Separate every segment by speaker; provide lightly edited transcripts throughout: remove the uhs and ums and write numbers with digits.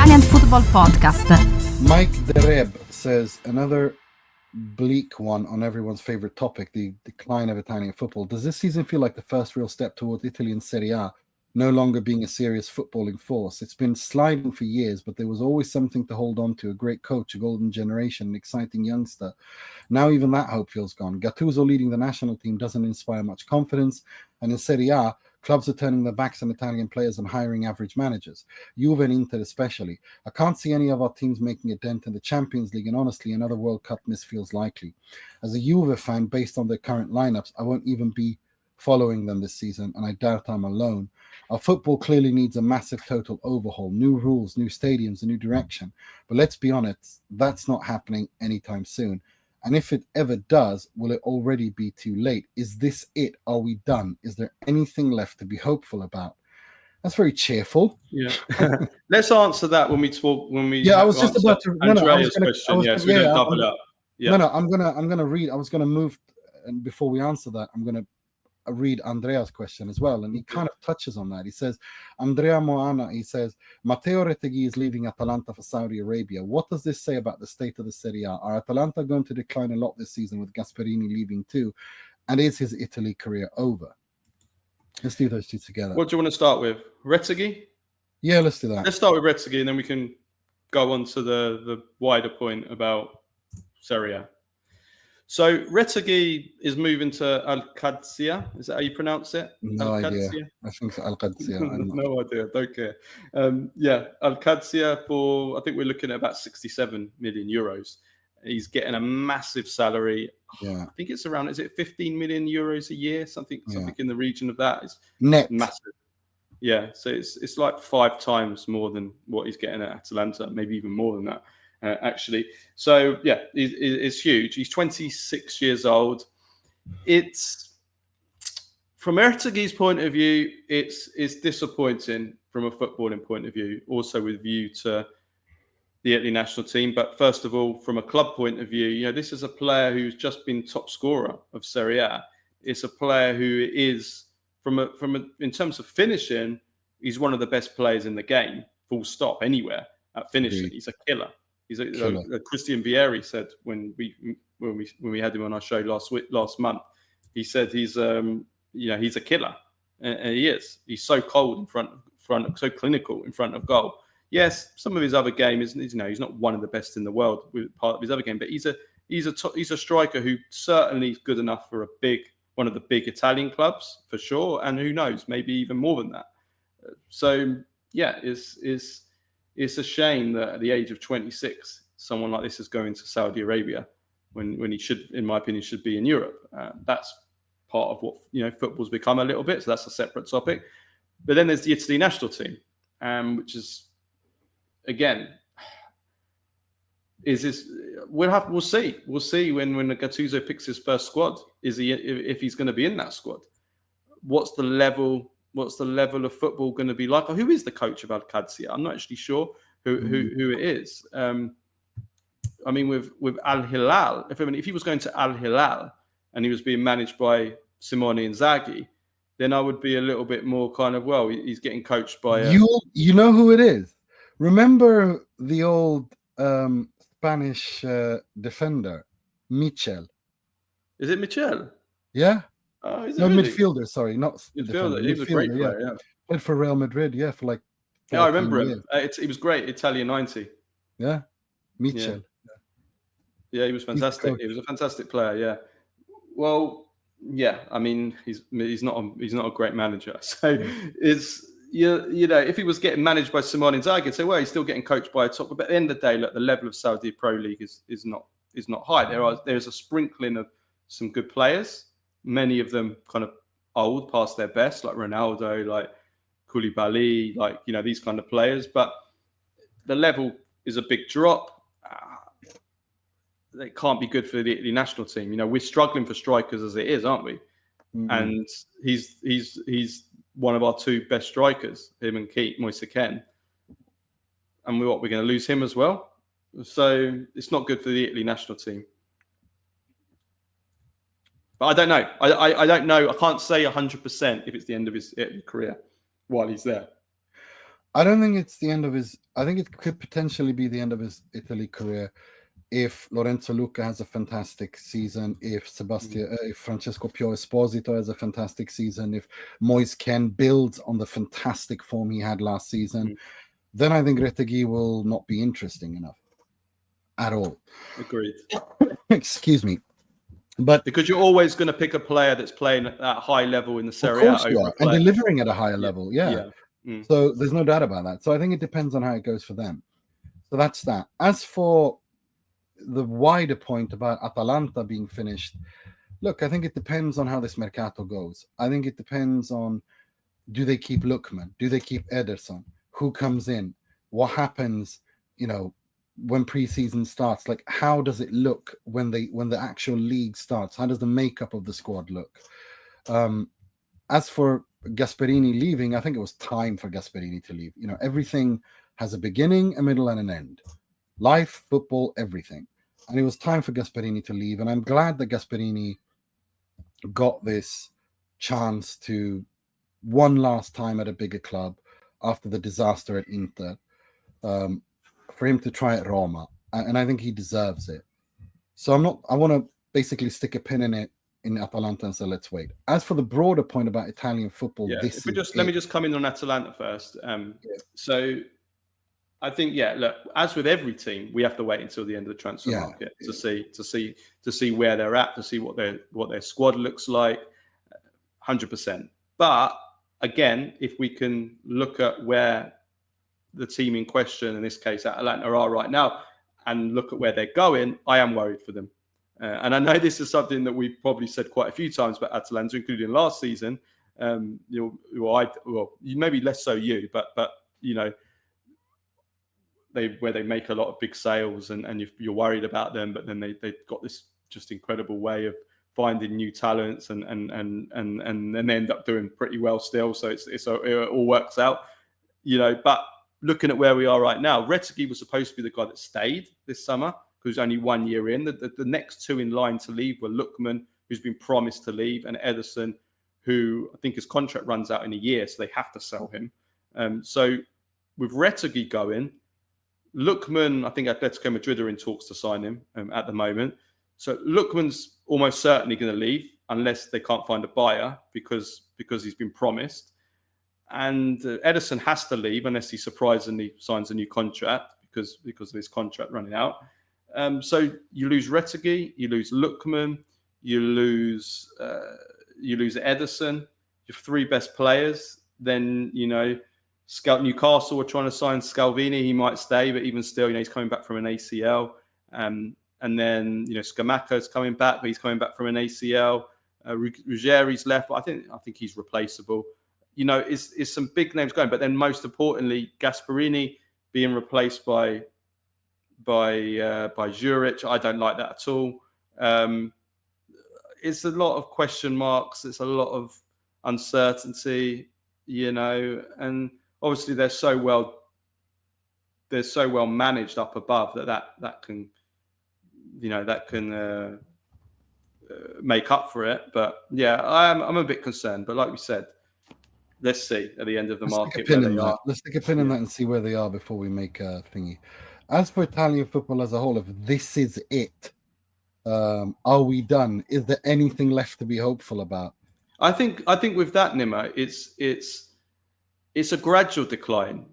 Speaker 1: Italian Football Podcast.
Speaker 2: Mike Dereb says, another bleak one on everyone's favorite topic, the decline of Italian football. Does this season feel like the first real step towards Italy in Serie A no longer being a serious footballing force? It's been sliding for years, but there was always something to hold on to, a great coach, a golden generation, an exciting youngster. Now even that hope feels gone. Gattuso leading the national team doesn't inspire much confidence, and in Serie A, clubs are turning their backs on Italian players and hiring average managers. Juve and Inter especially. I can't see any of our teams making a dent in the Champions League, and honestly, another World Cup miss feels likely. As a Juve fan, based on their current lineups, I won't even be following them this season, and I doubt I'm alone. Our football clearly needs a massive total overhaul, new rules, new stadiums, a new direction. But let's be honest, that's not happening anytime soon. And if it ever does, will it already be too late? Is this it? Are we done? Is there anything left to be hopeful about? That's very cheerful.
Speaker 3: Yeah. Let's answer that when we talk.
Speaker 2: I was just about to.
Speaker 3: Andrea's question. Yes, we don't double up. Yeah.
Speaker 2: No. I'm gonna read. I was gonna move, and before we answer that, I'm gonna read Andrea's question as well, and he kind of touches on that. He says, Andrea Moana, he says, Mateo Retegui is leaving Atalanta for Saudi Arabia. What does this say about the state of the Serie A? Are Atalanta going to decline a lot this season with Gasperini leaving too? And is his Italy career over? Let's do those two together.
Speaker 3: What do you want to start with? Retegui?
Speaker 2: Yeah, let's do that.
Speaker 3: Let's start with Retegui, and then we can go on to the wider point about Serie A. So Retegui is moving to Al-Qadsiah. Is that how you pronounce it?
Speaker 2: No idea. I think it's Al-Qadsiah.
Speaker 3: No idea. Don't care. Al-Qadsiah for, I think we're looking at about 67 million euros. He's getting a massive salary.
Speaker 2: Yeah.
Speaker 3: I think it's around, is it 15 million euros a year? Something in the region of that. It's
Speaker 2: net.
Speaker 3: Massive. Yeah. So it's like 5 times more than what he's getting at Atalanta, maybe even more than that. Actually. So, yeah, it's huge. He's 26 years old. It's, from Ertegui's point of view, it's disappointing from a footballing point of view, also with view to the Italy national team. But first of all, from a club point of view, this is a player who's just been top scorer of Serie A. It's a player who is, in terms of finishing, he's one of the best players in the game, full stop, anywhere at finishing.
Speaker 2: Agreed.
Speaker 3: He's a killer. He's a Christian Vieri said when we had him on our show last month. He said he's a killer, and he is. He's so cold in front, so clinical in front of goal. Yes, some of his other game is he's not one of the best in the world with part of his other game, but he's a striker who certainly is good enough for one of the big Italian clubs for sure, and who knows, maybe even more than that. So yeah, it's a shame that at the age of 26, someone like this is going to Saudi Arabia when he should, in my opinion, should be in Europe. That's part of what football's become a little bit. So that's a separate topic. But then there's the Italy national team, which is, again, we'll see. We'll see when Gattuso picks his first squad. If he's going to be in that squad? What's the level of football going to be like? Or who is the coach of Al-Qadsiah? I'm not actually sure who it is. I mean, with Al-Hilal, if he was going to Al-Hilal and he was being managed by Simone Inzaghi, then I would be a little bit more kind of, well, he's getting coached by...
Speaker 2: You know who it is? Remember the old Spanish defender, Michel?
Speaker 3: Is it Michel?
Speaker 2: Yeah.
Speaker 3: Oh, is it
Speaker 2: no,
Speaker 3: really?
Speaker 2: midfielder, sorry, not
Speaker 3: midfielder. He was a great player, yeah.
Speaker 2: Played for Real Madrid, for like...
Speaker 3: Yeah, I remember him. He was great, Italia 90.
Speaker 2: Yeah, Michel.
Speaker 3: Yeah, he was fantastic. He was a fantastic player, yeah. Well, yeah, I mean, he's not a great manager. So it's... if he was getting managed by Simone Inzaghi, I'd say, well, he's still getting coached by a top. But at the end of the day, look, the level of Saudi Pro League is not high. There's a sprinkling of some good players, many of them kind of old, past their best, like Ronaldo, like Koulibaly, like these kind of players. But the level is a big drop. It can't be good for the Italy national team. We're struggling for strikers as it is, aren't we? Mm-hmm. And he's one of our 2 best strikers, him and Moise Kean. And we're going to lose him as well. So it's not good for the Italy national team. But I don't know. I don't know. I can't say 100% if it's the end of his Italy career while he's there.
Speaker 2: I don't think it's the end of his. I think it could potentially be the end of his Italy career if Lorenzo Luca has a fantastic season, if Francesco Pio Esposito has a fantastic season, if Moise Kean builds on the fantastic form he had last season, then I think Retegui will not be interesting enough at all.
Speaker 3: Agreed.
Speaker 2: Excuse me. But
Speaker 3: because you're always going to pick a player that's playing at that high level in the Serie A over
Speaker 2: and delivering at a higher level. Yeah. So there's no doubt about that. So I think it depends on how it goes for them. So that's that. As for the wider point about Atalanta being finished, look, I think it depends on how this Mercato goes. I think it depends on, do they keep Lookman? Do they keep Ederson? Who comes in? What happens, when preseason starts? Like, how does it look when the actual league starts? How does the makeup of the squad look? As for Gasperini leaving, I think it was time for Gasperini to leave. Everything has a beginning, a middle, and an end. Life, football, everything. And it was time for Gasperini to leave. And I'm glad that Gasperini got this chance to one last time at a bigger club after the disaster at Inter, for him to try at Roma. And I think he deserves it. So I want to basically stick a pin in it in Atalanta and say, let's wait. As for the broader point about Italian football, let
Speaker 3: me just come in on Atalanta first. So I think, look, as with every team, we have to wait until the end of the transfer market to see where they're at, to see what their squad looks like, 100%. But again, if we can look at where the team in question, in this case Atalanta, are right now, and look at where they're going, I am worried for them. And I know this is something that we've probably said quite a few times about Atalanta, including last season. Maybe less so you, but where they make a lot of big sales, and you're worried about them, but then they've got this just incredible way of finding new talents and then end up doing pretty well still. So it all works out, But looking at where we are right now, Retegui was supposed to be the guy that stayed this summer, who's only 1 year in. The next two in line to leave were Lookman, who's been promised to leave, and Ederson, who I think his contract runs out in a year, so they have to sell him. So with Retegui going, Lookman, I think Atletico Madrid are in talks to sign him at the moment. So Lookman's almost certainly going to leave unless they can't find a buyer because he's been promised. And Ederson has to leave unless he surprisingly signs a new contract because of his contract running out. So you lose Retegui, you lose Lookman, you lose Ederson, your three best players. Then Newcastle are trying to sign Scalvini. He might stay, but even still, he's coming back from an ACL. And then Scamacca's coming back, but he's coming back from an ACL. Ruggeri's left, but I think he's replaceable. It's some big names going, but then most importantly, Gasperini being replaced by Juric. I don't like that at all. It's a lot of question marks. It's a lot of uncertainty, and obviously they're so well managed up above that can make up for it. But I'm a bit concerned. But like we said, let's see at the end of the market where they are.
Speaker 2: Let's take a pin in that and see where they are before we make a thingy. As for Italian football as a whole, if this is it, are we done? Is there anything left to be hopeful about?
Speaker 3: I think with that, Nima, it's a gradual decline.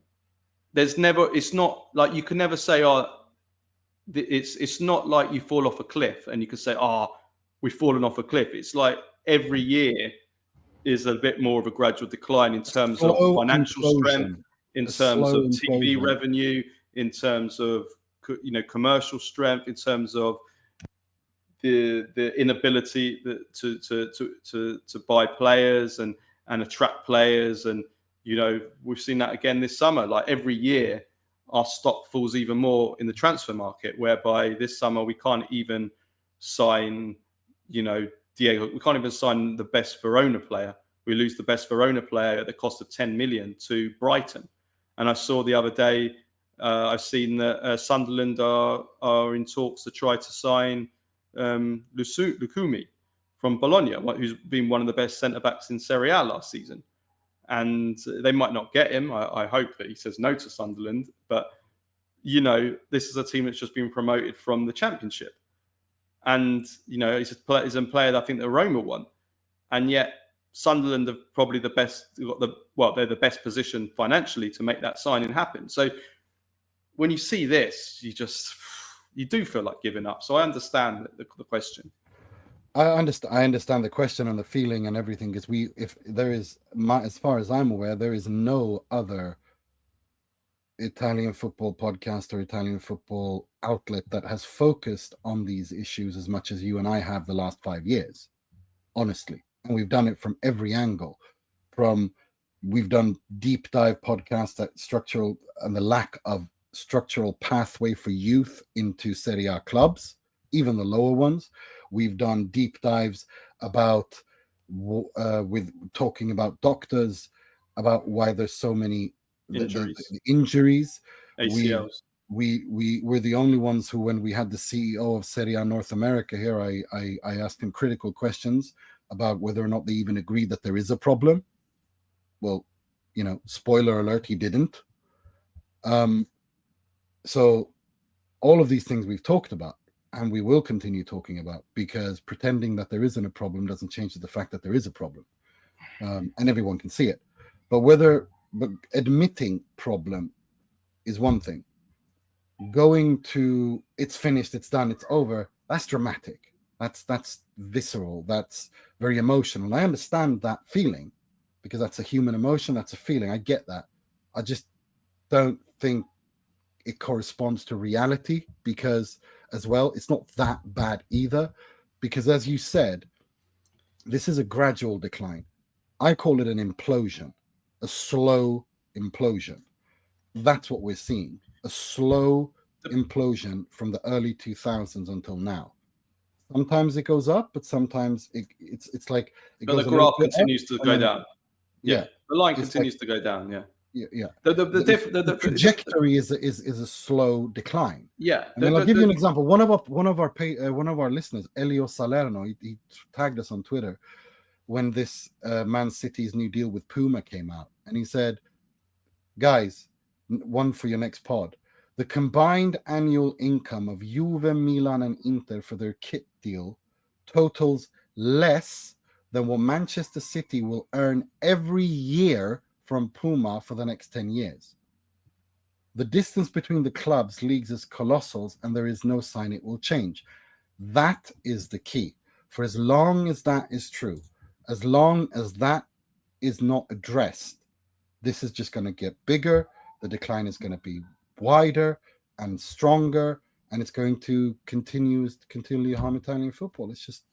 Speaker 3: It's not like you can never say, it's not like you fall off a cliff and you can say, we've fallen off a cliff. It's like every year is a bit more of a gradual decline in terms of financial strength, in terms of TV revenue, in terms of commercial strength, in terms of the inability to buy players and attract players. And we've seen that again this summer. Like every year our stock falls even more in the transfer market, whereby this summer we can't even sign Diego. We can't even sign the best Verona player. We lose the best Verona player at the cost of 10 million to Brighton. And I saw the other day, I've seen that Sunderland are in talks to try to sign Lucumi from Bologna, who's been one of the best centre-backs in Serie A last season. and they might not get him. I hope that he says no to Sunderland, but you know, this is a team that's just been promoted from the Championship, and you know, he's a player that I think that Roma won, and yet Sunderland are probably the best. They're the best positioned financially to make that signing happen. So when you see this, you do feel like giving up. So I understand the question.
Speaker 2: I understand the question and the feeling and everything, because as far as I'm aware, there is no other Italian football podcast or Italian football outlet that has focused on these issues as much as you and I have the last 5 years, honestly. And we've done it from every angle. We've done deep dive podcasts at structural and the lack of structural pathway for youth into Serie A clubs, even the lower ones. We've done deep dives about with talking about doctors, about why there's so many injuries.
Speaker 3: ACLs.
Speaker 2: We're the only ones who, when we had the CEO of Serie A North America here, I asked him critical questions about whether or not they even agreed that there is a problem. Well, you know, spoiler alert, he didn't. So all of these things we've talked about, and we will continue talking about, because pretending that there isn't a problem doesn't change the fact that there is a problem, and everyone can see it. But admitting problem is one thing. Going to it's finished, it's done, it's over, that's dramatic. That's visceral. That's very emotional. I understand that feeling, because that's a human emotion. That's a feeling. I get that. I just don't think it corresponds to reality, because as well, it's not that bad either, because as you said, this is a gradual decline. I call it an implosion, a slow implosion. That's what we're seeing, a slow implosion from the early 2000s until now. Sometimes it goes up, but sometimes it's like it goes.
Speaker 3: But the graph continues to go down.
Speaker 2: Yeah,
Speaker 3: the line continues to go down.
Speaker 2: Yeah.
Speaker 3: The
Speaker 2: trajectory is a slow decline.
Speaker 3: Yeah.
Speaker 2: And I'll give you an example. One of our listeners, Elio Salerno, he tagged us on Twitter when this Man City's new deal with Puma came out, and he said, "Guys, one for your next pod. The combined annual income of Juve, Milan, and Inter for their kit deal totals less than what Manchester City will earn every year from Puma for the next 10 years. The distance between the clubs' leagues is colossal, and there is no sign it will change." That is the key. For as long as that is true, as long as that is not addressed, this is just going to get bigger. The decline is going to be wider and stronger, and it's going to continually harm Italian football. It's just,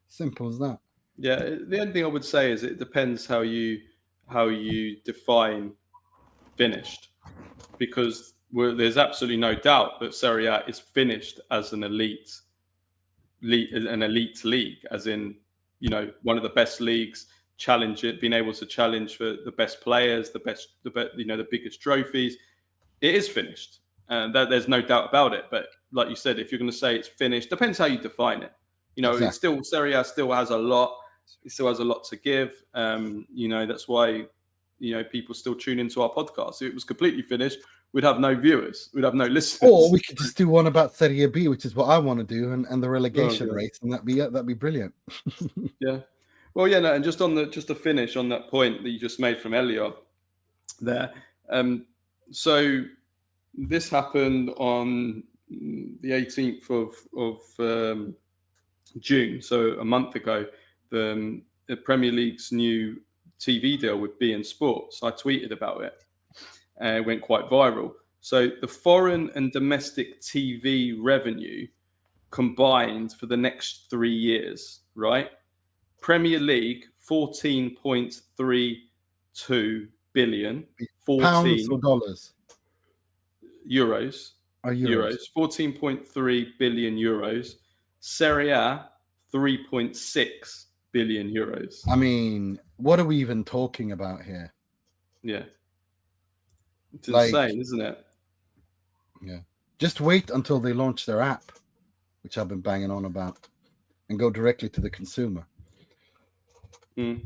Speaker 2: simple as that.
Speaker 3: Yeah, the only thing I would say is it depends how you define finished, because there's absolutely no doubt that Serie A is finished as an elite league, as in, one of the best leagues, being able to challenge for the best players, the biggest trophies. It is finished, and there's no doubt about it. But like you said, if you're going to say it's finished, depends how you define it. Exactly. It's still, Serie A still has a lot. It still has a lot to give. That's why people still tune into our podcast. If it was completely finished, we'd have no viewers, we'd have no listeners.
Speaker 2: Or we could just do one about Serie B, which is what I want to do, and the relegation race, and that'd be brilliant.
Speaker 3: Yeah. Well, yeah, no, and just to finish on that point that you just made from Elliot there. So this happened on the 18th of June, so a month ago. The Premier League's new TV deal with beIN Sports. I tweeted about it. It went quite viral. So the foreign and domestic TV revenue combined for the next 3 years, right? Premier League, 14.32 billion.
Speaker 2: Pounds or dollars?
Speaker 3: Euros. Euros. 14.3 billion euros. Serie A, 3.6 billion euros.
Speaker 2: I mean, what are we even talking about here?
Speaker 3: Yeah. It's insane, isn't it?
Speaker 2: Yeah. Just wait until they launch their app, which I've been banging on about, and go directly to the consumer.
Speaker 3: Mm.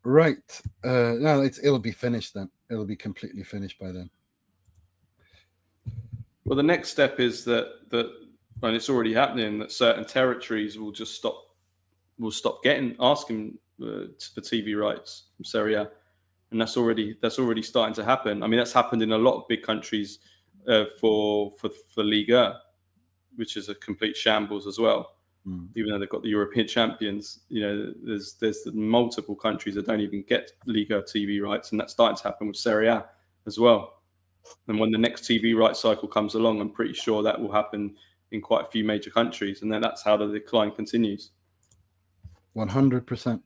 Speaker 2: Right. No, it'll be finished then. It'll be completely finished by then.
Speaker 3: Well, the next step is that and it's already happening, that certain territories will just stop asking for TV rights from Serie A, and that's already starting to happen. I mean, that's happened in a lot of big countries for Liga, which is a complete shambles as well. Even though they've got the European champions, there's multiple countries that don't even get Liga TV rights, and that's starting to happen with Serie A as well. And when the next TV rights cycle comes along, I'm pretty sure that will happen in quite a few major countries, and then that's how the decline continues.
Speaker 2: 100%.